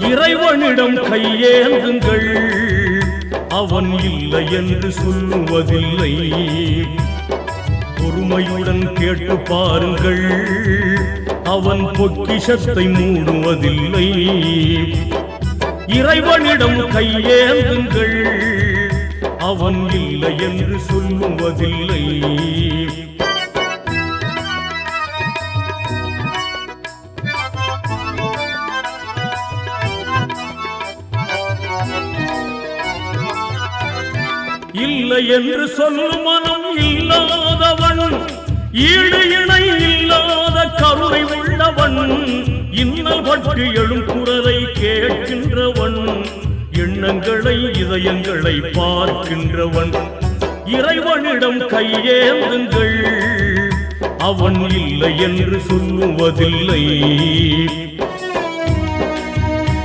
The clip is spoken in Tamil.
இறைவனிடம் கையேந்துங்கள், அவன் இல்லை என்று சொல்லுவதில்லை. பொறுமையுடன் கேட்டு பாருங்கள், அவன் பொக்கிஷத்தை மூடுவதில்லை. இறைவனிடம் கையேந்துங்கள், அவன் இல்லை என்று சொல்லுவதில்லை. இல்லை என்று சொல்லும் மனம் இல்லாதவன், ஈடு இணை இல்லாத கருணை உள்ளவன், இன்னல் பட்டு எழும் குரலை கேட்கின்றவன், எண்ணங்களை இதயங்களை பார்க்கின்றவன். இறைவனிடம் கையேந்துங்கள், அவன் இல்லை என்று சொல்லுவதில்லை.